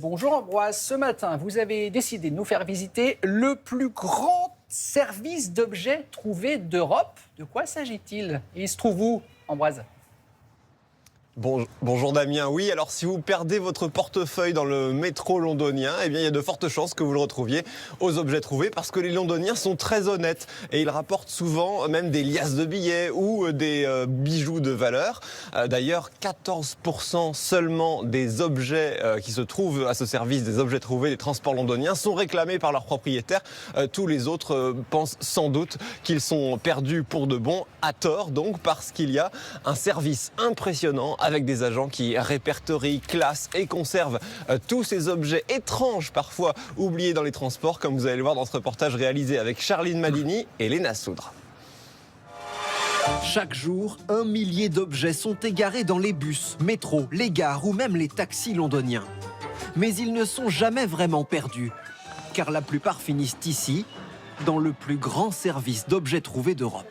Bonjour Ambroise, ce matin, vous avez décidé de nous faire visiter le plus grand service d'objets trouvés d'Europe. De quoi s'agit-il? Et il se trouve où, Ambroise? Bonjour Damien, oui, alors si vous perdez votre portefeuille dans le métro londonien, eh bien il y a de fortes chances que vous le retrouviez aux objets trouvés parce que les Londoniens sont très honnêtes et ils rapportent souvent même des liasses de billets ou des bijoux de valeur. D'ailleurs, 14% seulement des objets qui se trouvent à ce service des objets trouvés des transports londoniens sont réclamés par leurs propriétaires. Tous les autres pensent sans doute qu'ils sont perdus pour de bon, à tort donc, parce qu'il y a un service impressionnant avec des agents qui répertorient, classent et conservent tous ces objets étranges, parfois oubliés dans les transports, comme vous allez le voir dans ce reportage réalisé avec Charline Madini et Léna Soudre. Chaque jour, 1 millier d'objets sont égarés dans les bus, métros, les gares ou même les taxis londoniens. Mais ils ne sont jamais vraiment perdus, car la plupart finissent ici, dans le plus grand service d'objets trouvés d'Europe.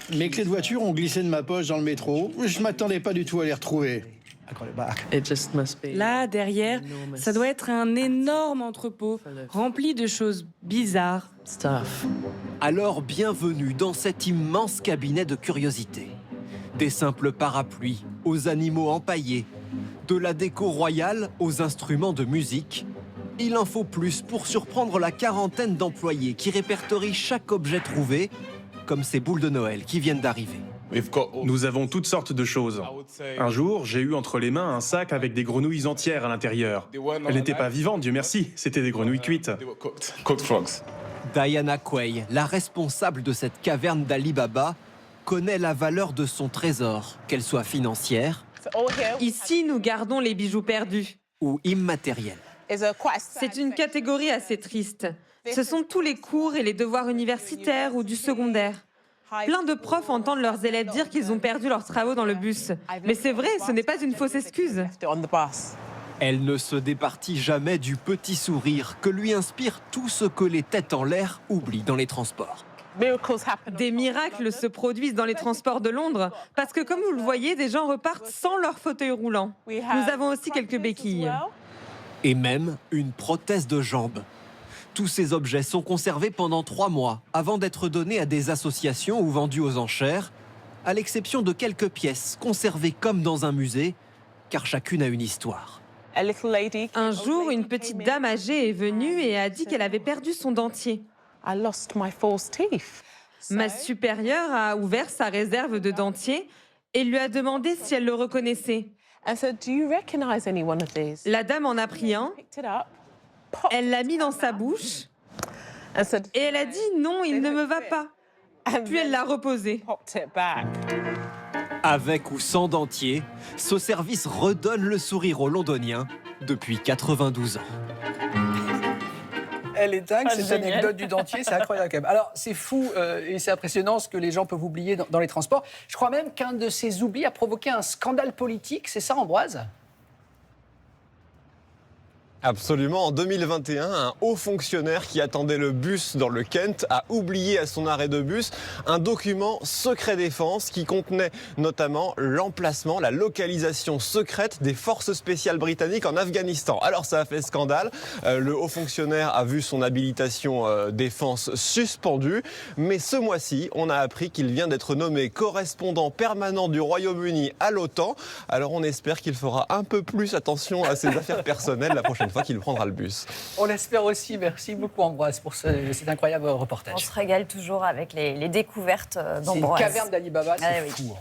Mes clés de voiture ont glissé de ma poche dans le métro. Je ne m'attendais pas du tout à les retrouver. Là, derrière, ça doit être un énorme entrepôt rempli de choses bizarres. Alors bienvenue dans cet immense cabinet de curiosités. Des simples parapluies aux animaux empaillés, de la déco royale aux instruments de musique. Il en faut plus pour surprendre la quarantaine d'employés qui répertorient chaque objet trouvé, comme ces boules de Noël qui viennent d'arriver. Nous avons toutes sortes de choses. Un jour, j'ai eu entre les mains un sac avec des grenouilles entières à l'intérieur. Elles n'étaient pas vivantes, Dieu merci, c'était des grenouilles cuites. Diana Quay, la responsable de cette caverne d'Ali Baba, connaît la valeur de son trésor, qu'elle soit financière Ici, nous gardons les bijoux perdus. ou immatérielle. C'est une catégorie assez triste. Ce sont tous les cours et les devoirs universitaires ou du secondaire. Plein de profs entendent leurs élèves dire qu'ils ont perdu leurs travaux dans le bus. Mais c'est vrai, ce n'est pas une fausse excuse. Elle ne se départit jamais du petit sourire que lui inspire tout ce que les têtes en l'air oublient dans les transports. Des miracles se produisent dans les transports de Londres parce que, comme vous le voyez, des gens repartent sans leur fauteuil roulant. Nous avons aussi quelques béquilles. Et même une prothèse de jambe. Tous ces objets sont conservés pendant 3 mois avant d'être donnés à des associations ou vendus aux enchères, à l'exception de quelques pièces conservées comme dans un musée, car chacune a une histoire. Un jour, une petite dame âgée est venue et a dit qu'elle avait perdu son dentier. Ma supérieure a ouvert sa réserve de dentiers et lui a demandé si elle le reconnaissait. La dame en a pris un, elle l'a mis dans sa bouche et elle a dit « non, il ne me va pas ». Puis elle l'a reposé. Avec ou sans dentier, ce service redonne le sourire aux Londoniens depuis 92 ans. Elle est dingue, cette génial. anecdote du dentier, c'est incroyable quand même. Alors, c'est fou et c'est impressionnant ce que les gens peuvent oublier dans les transports. Je crois même qu'un de ces oublis a provoqué un scandale politique, c'est ça, Ambroise? Absolument. En 2021, un haut fonctionnaire qui attendait le bus dans le Kent a oublié à son arrêt de bus un document secret défense qui contenait notamment l'emplacement, la localisation secrète des forces spéciales britanniques en Afghanistan. Alors ça a fait scandale. Le haut fonctionnaire a vu son habilitation défense suspendue. Mais ce mois-ci, on a appris qu'il vient d'être nommé correspondant permanent du Royaume-Uni à l'OTAN. Alors on espère qu'il fera un peu plus attention à ses affaires personnelles la prochaine fois qu'il prendra le bus. On l'espère aussi. Merci beaucoup, Ambroise, pour cet incroyable reportage. On se régale toujours avec les découvertes C'est une d'Ambroise. caverne d'Ali Baba, c'est Ah oui. fou. Hein.